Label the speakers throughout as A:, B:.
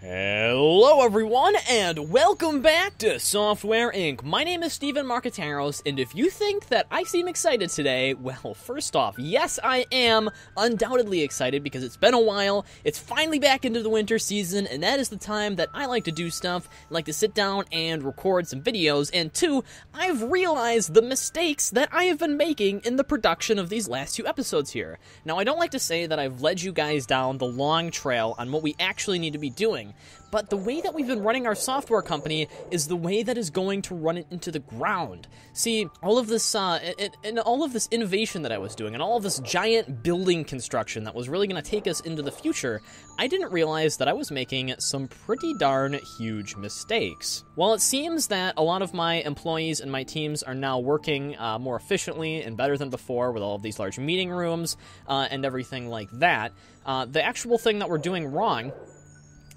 A: Hello everyone, and welcome back to Software Inc. My name is Steven Marketaros, and if you think that I seem excited today, well, first off, yes I am undoubtedly excited because it's been a while, it's finally back into the winter season, and that is the time that I like to do stuff, I like to sit down and record some videos, and two, I've realized the mistakes that I have been making in the production of these last two episodes here. Now, I don't like to say that I've led you guys down the long trail on what we actually need to be doing, but the way that we've been running our software company is the way that is going to run it into the ground. See, all of this, and all of this innovation that I was doing, and all of this giant building construction that was really going to take us into the future, I didn't realize that I was making some pretty darn huge mistakes. While it seems that a lot of my employees and my teams are now working more efficiently and better than before with all of these large meeting rooms and everything like that, the actual thing that we're doing wrong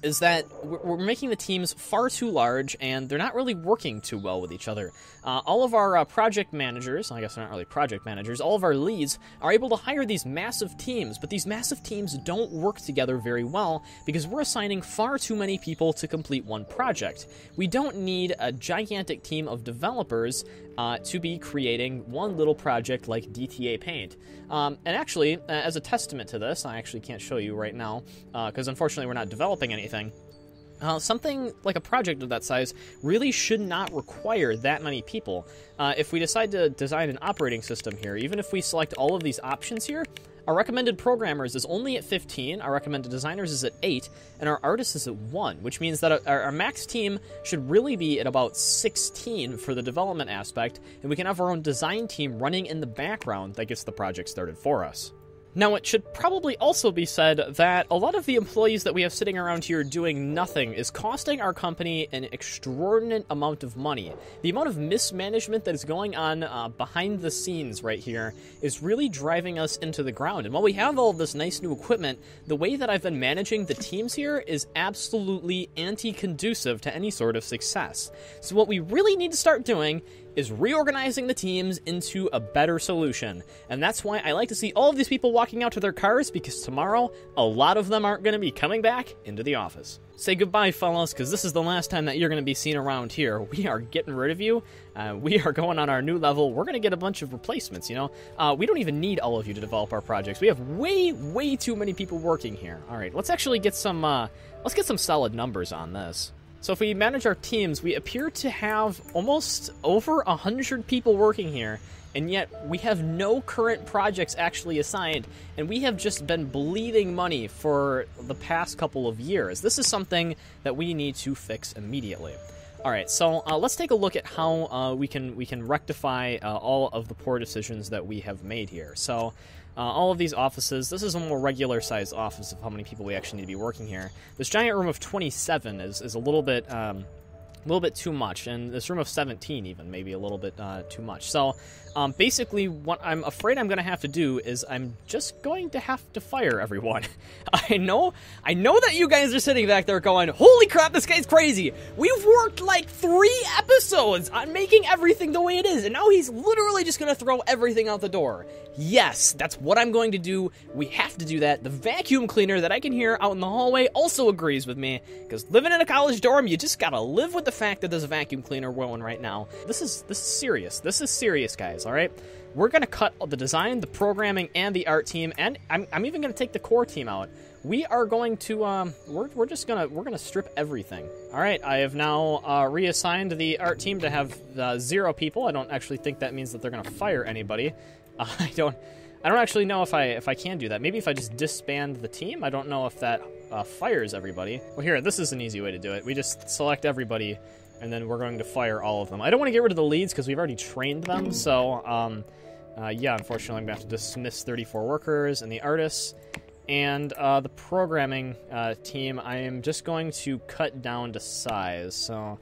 A: is that we're making the teams far too large, and they're not really working too well with each other. All of our project managers, I guess they're not really project managers, all of our leads are able to hire these massive teams, but these massive teams don't work together very well because we're assigning far too many people to complete one project. We don't need a gigantic team of developers to be creating one little project like DTA Paint. And actually, as a testament to this, I actually can't show you right now, because unfortunately we're not developing anything. Something like a project of that size really should not require that many people. If we decide to design an operating system here, even if we select all of these options here, our recommended programmers is only at 15, our recommended designers is at 8, and our artists is at 1, which means that our max team should really be at about 16 for the development aspect, and we can have our own design team running in the background that gets the project started for us. Now, it should probably also be said that a lot of the employees that we have sitting around here doing nothing is costing our company an extraordinary amount of money. The amount of mismanagement that is going on behind the scenes right here is really driving us into the ground. And while we have all of this nice new equipment, the way that I've been managing the teams here is absolutely anti-conducive to any sort of success. So what we really need to start doing is reorganizing the teams into a better solution. And that's why I like to see all of these people walking out to their cars, because tomorrow, a lot of them aren't going to be coming back into the office. Say goodbye, fellas, because this is the last time that you're going to be seen around here. We are getting rid of you. We are going on our new level. We're going to get a bunch of replacements, you know. We don't even need all of you to develop our projects. We have way too many people working here. All right, let's actually get some, let's get some solid numbers on this. So if we manage our teams, we appear to have almost over 100 people working here, and yet we have no current projects actually assigned, and we have just been bleeding money for the past couple of years. This is something that we need to fix immediately. All right, so let's take a look at how we can rectify all of the poor decisions that we have made here. So all of these offices, this is a more regular sized office of how many people we actually need to be working here. This giant room of 27 is a little bit too much, and this room of 17 even maybe a little bit too much. So basically what I'm afraid I'm going to have to do is I'm just going to have to fire everyone. I know that you guys are sitting back there going, holy crap, this guy's crazy. We've worked like 3 episodes on making everything the way it is, and now he's literally just going to throw everything out the door. Yes, that's what I'm going to do. We have to do that. The vacuum cleaner that I can hear out in the hallway also agrees with me, because living in a college dorm, you just gotta live with the fact that there's a vacuum cleaner going right now. This is serious. This is serious, guys, all right? We're gonna cut the design, the programming, and the art team, and I'm even gonna take the core team out. We are going to, we're gonna strip everything. All right, I have now reassigned the art team to have 0 people. I don't actually think that means that they're gonna fire anybody. I don't actually know if I can do that. Maybe if I just disband the team. I don't know if that fires everybody. Well, here, this is an easy way to do it. We just select everybody, and then we're going to fire all of them. I don't want to get rid of the leads because we've already trained them. So, yeah, unfortunately, I'm going to have to dismiss 34 workers and the artists. And the programming team, I am just going to cut down to size. So,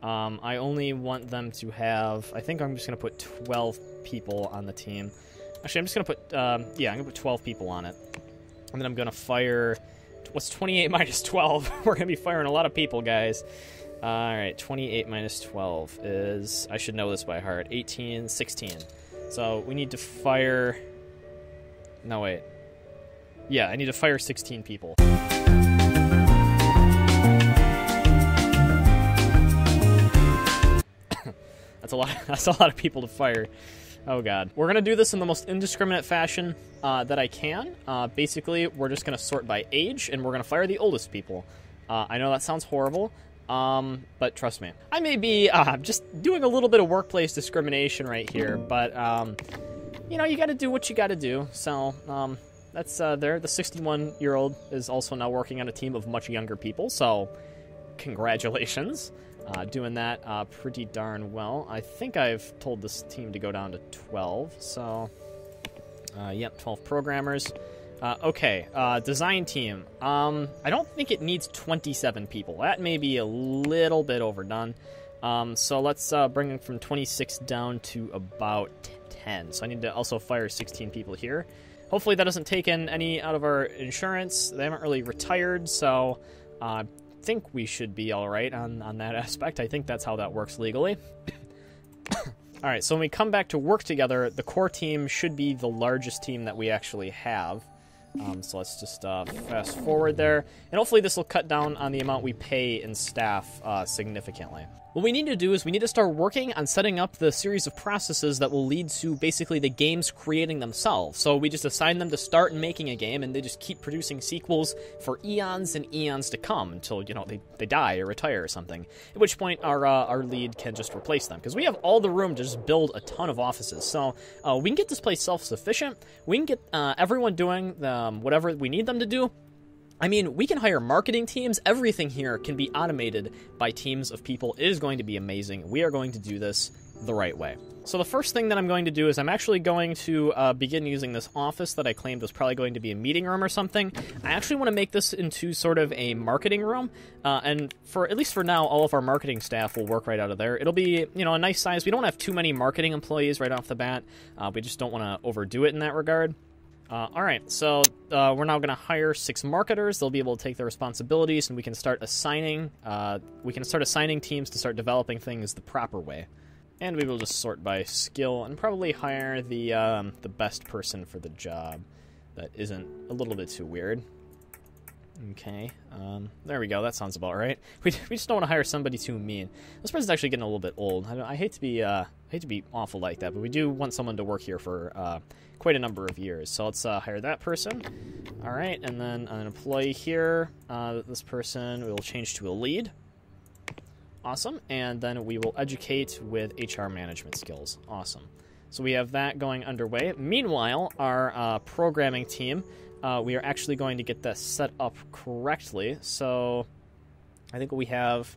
A: I only want them to have, I think I'm just going to put 12 people on the team. Actually, I'm just going to put, yeah, I'm going to put 12 people on it. And then I'm going to fire, what's 28 minus 12? We're going to be firing a lot of people, guys. All right, 28 minus 12 is, I should know this by heart, 18, 16. So we need to fire, no, wait. Yeah, I need to fire 16 people. a lot. That's a lot of people to fire. Oh god. We're gonna do this in the most indiscriminate fashion that I can. Basically, we're just gonna sort by age, and we're gonna fire the oldest people. I know that sounds horrible, but trust me. I may be just doing a little bit of workplace discrimination right here, but you know, you gotta do what you gotta do. So that's there. The 61-year-old is also now working on a team of much younger people, so congratulations. Doing that pretty darn well. I think I've told this team to go down to 12, so yep, 12 programmers. Okay, design team. I don't think it needs 27 people. That may be a little bit overdone. So let's bring it from 26 down to about 10. So I need to also fire 16 people here. Hopefully that doesn't take in any out of our insurance. They haven't really retired, so I think we should be all right on that aspect. I think that's how that works legally. All right, so when we come back to work together, the core team should be the largest team that we actually have. So let's just fast forward there. And hopefully this will cut down on the amount we pay in staff significantly. What we need to do is we need to start working on setting up the series of processes that will lead to basically the games creating themselves. So we just assign them to start making a game, and they just keep producing sequels for eons and eons to come until, you know, they die or retire or something. At which point our lead can just replace them, because we have all the room to just build a ton of offices. So we can get this place self-sufficient. We can get everyone doing whatever we need them to do. I mean, we can hire marketing teams. Everything here can be automated by teams of people. It is going to be amazing. We are going to do this the right way. So the first thing that I'm going to do is I'm actually going to begin using this office that I claimed was probably going to be a meeting room or something. I actually want to make this into sort of a marketing room, and for at least for now, all of our marketing staff will work right out of there. It'll be, you know, a nice size. We don't have too many marketing employees right off the bat. We just don't want to overdo it in that regard. Alright, so we're now going to hire 6 marketers. They'll be able to take their responsibilities, and we can start assigning teams to start developing things the proper way. And we will just sort by skill and probably hire the best person for the job that isn't a little bit too weird. Okay, there we go. That sounds about right. We just don't want to hire somebody too mean. This person's actually getting a little bit old. I hate to be awful like that, but we do want someone to work here for quite a number of years. So let's hire that person. All right, and then an employee here. This person we will change to a lead. Awesome, and then we will educate with HR management skills. Awesome. So we have that going underway. Meanwhile, our programming team. We are actually going to get this set up correctly. So I think we have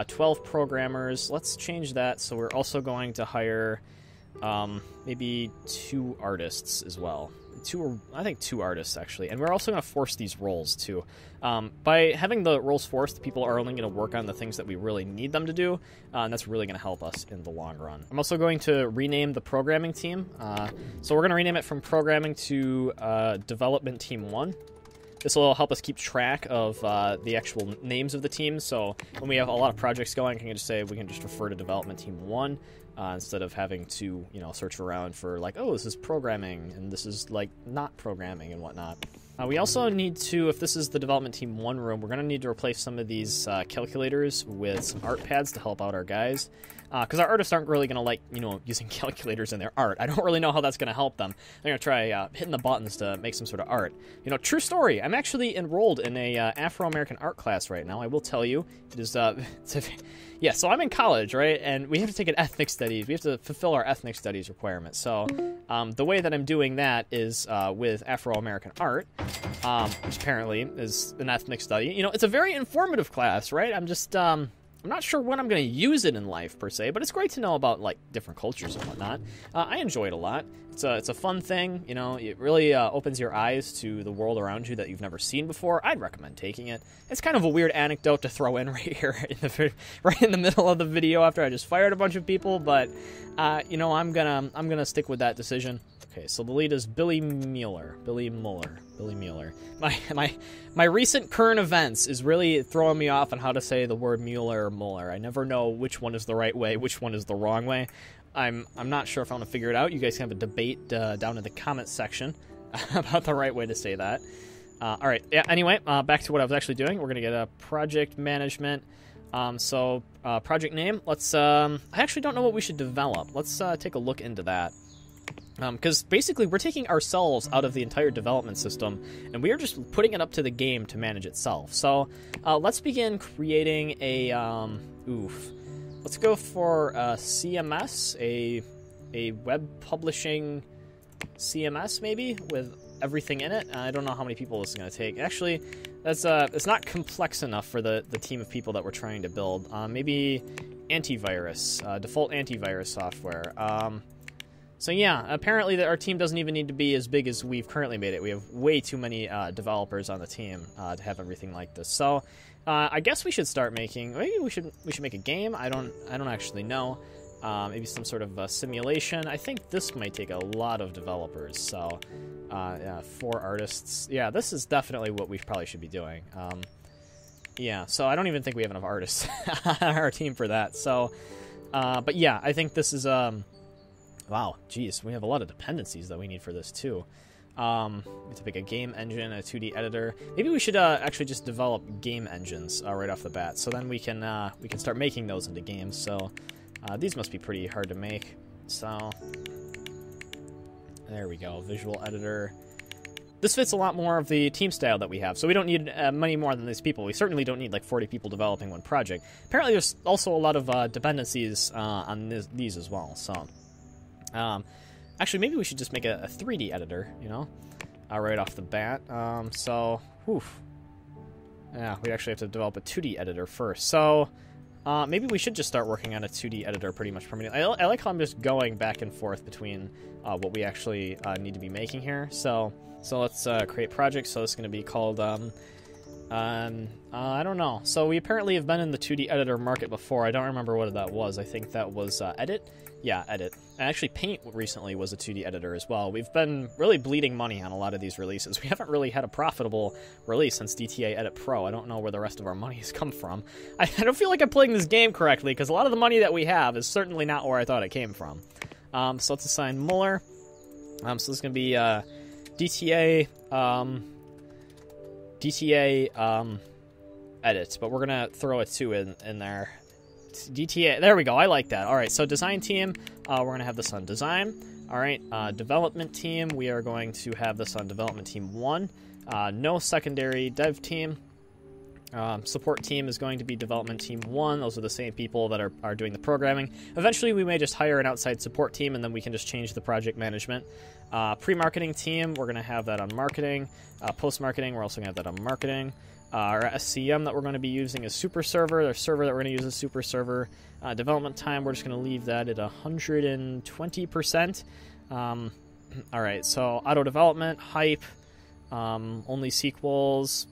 A: 12 programmers. Let's change that. So we're also going to hire maybe 2 artists as well. I think 2 artists, actually. And we're also going to force these roles, too. By having the roles forced, people are only going to work on the things that we really need them to do, and that's really going to help us in the long run. I'm also going to rename the programming team. So we're going to rename it from programming to development team 1. This will help us keep track of the actual names of the teams. So when we have a lot of projects going, we can just refer to development team 1 instead of having to, you know, search around for like, oh, this is programming and this is like not programming and whatnot. We also need to, if this is the development team 1 room, we're going to need to replace some of these calculators with some art pads to help out our guys. Because our artists aren't really going to like, you know, using calculators in their art. I don't really know how that's going to help them. They're going to try hitting the buttons to make some sort of art. You know, true story. I'm actually enrolled in a Afro-American art class right now. I will tell you. It is, yeah, so I'm in college, right? And we have to take an ethnic studies. We have to fulfill our ethnic studies requirements. So the way that I'm doing that is with Afro-American art, which apparently is an ethnic study. You know, it's a very informative class, right? I'm not sure when I'm going to use it in life, per se, but it's great to know about, like, different cultures and whatnot. I enjoy it a lot. It's a fun thing, you know. It really opens your eyes to the world around you that you've never seen before. I'd recommend taking it. It's kind of a weird anecdote to throw in right here, right in the middle of the video after I just fired a bunch of people, but, you know, I'm gonna stick with that decision. Okay, so the lead is Billy Mueller. My recent current events is really throwing me off on how to say the word Mueller or Mueller. I never know which one is the right way, which one is the wrong way. I'm not sure if I'm going to figure it out. You guys can have a debate down in the comments section about the right way to say that. All right, yeah, anyway, back to what I was actually doing. We're going to get a project management. So project name, let's, I actually don't know what we should develop. Let's take a look into that. Because basically we're taking ourselves out of the entire development system, and we are just putting it up to the game to manage itself. So let's begin creating a, let's go for CMS, a web publishing CMS maybe, with everything in it. I don't know how many people this is going to take. Actually, that's it's not complex enough for the team of people that we're trying to build. Maybe antivirus, default antivirus software. So yeah, apparently our team doesn't even need to be as big as we've currently made it. We have way too many developers on the team to have everything like this. So I guess we should start making. Maybe we should make a game. I don't actually know. Maybe some sort of simulation. I think this might take a lot of developers. So yeah, 4 artists. Yeah, this is definitely what we probably should be doing. Yeah, so I don't even think we have enough artists on our team for that. So, but yeah, I think this is wow, geez, we have a lot of dependencies that we need for this too. We have to pick a game engine, a 2D editor. Maybe we should actually just develop game engines right off the bat, so then we can start making those into games. So these must be pretty hard to make. So there we go, visual editor. This fits a lot more of the team style that we have, so we don't need many more than these people. We certainly don't need like 40 people developing one project. Apparently there's also a lot of dependencies on these as well, so... actually, maybe we should just make a 3D editor, you know, right off the bat. So, whew. Yeah, we actually have to develop a 2D editor first. So, maybe we should just start working on a 2D editor pretty much permanently. I like how I'm just going back and forth between what we actually need to be making here. So let's create projects. So it's going to be called, I don't know. So we apparently have been in the 2D editor market before. I don't remember what that was. I think that was Edit. Yeah, Edit. And actually, Paint recently was a 2D editor as well. We've been really bleeding money on a lot of these releases. We haven't really had a profitable release since DTA Edit Pro. I don't know where the rest of our money has come from. I don't feel like I'm playing this game correctly, because a lot of the money that we have is certainly not where I thought it came from. So let's assign Muller. So this is going to be DTA Edit, but we're going to throw a 2 in there. DTA, there we go, I like that. Alright, so design team, we're going to have this on design. Alright, development team, we are going to have this on development team 1. No secondary dev team. Support team is going to be development team 1. Those are the same people that are doing the programming. Eventually, we may just hire an outside support team, and then we can just change the project management. Pre-marketing team, we're going to have that on marketing. Post-marketing, we're also going to have that on marketing. Our SCM that we're going to be using is Super Server. Our server that we're going to use is Super Server. Development time, we're just going to leave that at 120%. Alright, so auto development, hype, only sequels,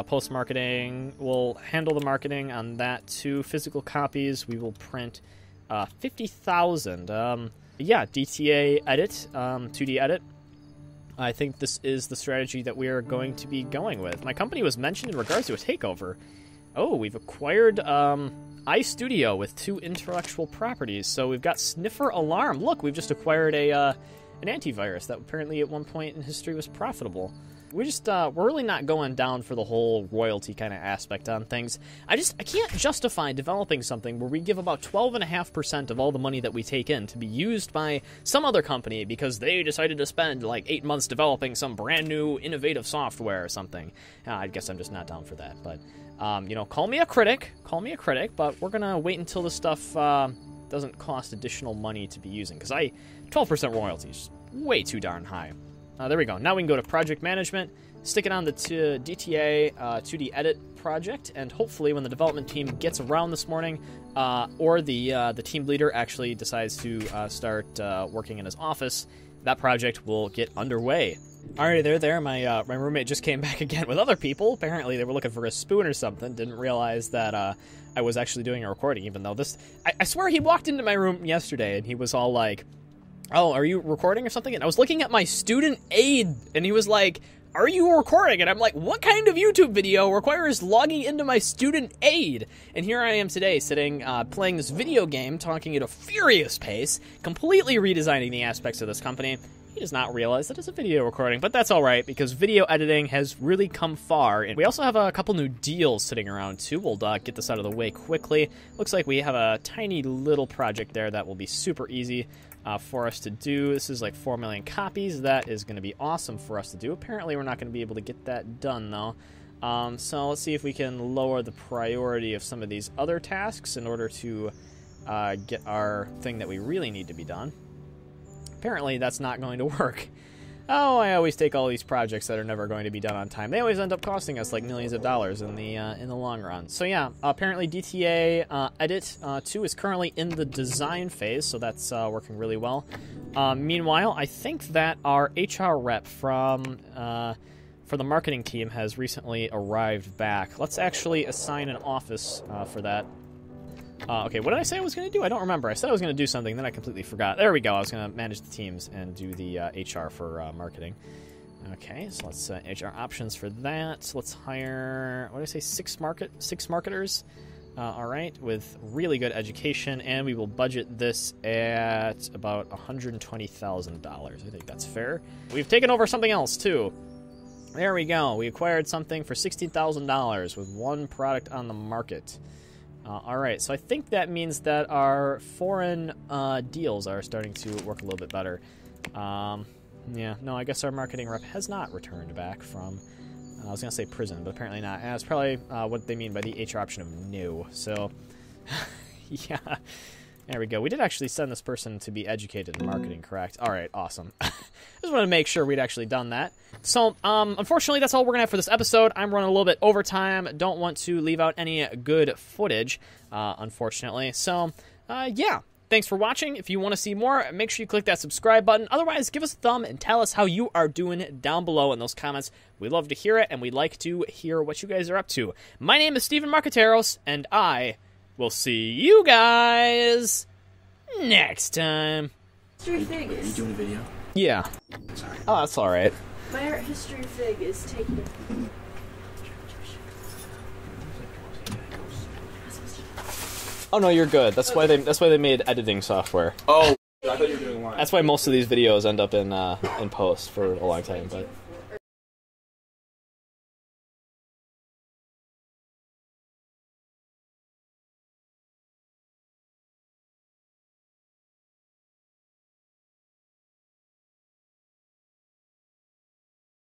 A: post-marketing. We'll handle the marketing on that too. Physical copies, we will print 50,000. Yeah, DTA edit, 2D edit. I think this is the strategy that we are going to be going with. My company was mentioned in regards to a takeover. Oh, we've acquired iStudio with 2 intellectual properties. So we've got Sniffer Alarm. Look, we've just acquired an antivirus that apparently at one point in history was profitable. We're really not going down for the whole royalty kind of aspect on things. I can't justify developing something where we give about 12.5% of all the money that we take in to be used by some other company because they decided to spend like 8 months developing some brand new innovative software or something. I guess I'm just not down for that. But, you know, call me a critic, but we're going to wait until this stuff doesn't cost additional money to be using, because 12% royalties, way too darn high. There we go. Now we can go to project management, stick it on the DTA 2D edit project, and hopefully when the development team gets around this morning, or the team leader actually decides to start working in his office, that project will get underway. Alrighty, there. My roommate just came back again with other people. Apparently they were looking for a spoon or something. Didn't realize that I was actually doing a recording, even though this... I swear he walked into my room yesterday and he was all like, "Oh, are you recording or something?" And I was looking at my student aid, and he was like, "Are you recording?" And I'm like, what kind of YouTube video requires logging into my student aid? And here I am today, sitting, playing this video game, talking at a furious pace, completely redesigning the aspects of this company, He does not realize that it's a video recording, but that's alright, because video editing has really come far. And we also have a couple new deals sitting around, too. We'll get this out of the way quickly. Looks like we have a tiny little project there that will be super easy for us to do. This is like 4 million copies. That is going to be awesome for us to do. Apparently, we're not going to be able to get that done, though. So let's see if we can lower the priority of some of these other tasks in order to get our thing that we really need to be done. Apparently, that's not going to work. Oh, I always take all these projects that are never going to be done on time. They always end up costing us like millions of dollars in the long run. So yeah, apparently DTA Edit 2 is currently in the design phase, so that's working really well. Meanwhile, I think that our HR rep from for the marketing team has recently arrived back. Let's actually assign an office for that. Okay, what did I say I was going to do? I don't remember. I said I was going to do something, then I completely forgot. There we go. I was going to manage the teams and do the HR for marketing. Okay, so let's HR options for that. So let's hire, what did I say, six marketers. All right, with really good education, and we will budget this at about $120,000. I think that's fair. We've taken over something else, too. There we go. We acquired something for $16,000 with one product on the market. All right, so I think that means that our foreign deals are starting to work a little bit better. Yeah, no, I guess our marketing rep has not returned back from, I was going to say prison, but apparently not. And that's probably what they mean by the HR option of no. So, yeah, there we go. We did actually send this person to be educated in marketing, correct? All right, awesome. Just wanted to make sure we'd actually done that. So, unfortunately, that's all we're going to have for this episode. I'm running a little bit overtime. Don't want to leave out any good footage, unfortunately. So, yeah. Thanks for watching. If you want to see more, make sure you click that subscribe button. Otherwise, give us a thumb and tell us how you are doing down below in those comments. We'd love to hear it, and we'd like to hear what you guys are up to. My name is Steven Marqueteros, and I will see you guys next time.
B: History Fig
C: Are you doing a video?
A: Yeah.
C: Sorry.
A: Oh, that's all right.
B: My art history Fig is taking.
A: Oh no, you're good. That's why they made editing software.
C: Oh, I thought you were doing one.
A: That's why most of these videos end up in post for a long time, but.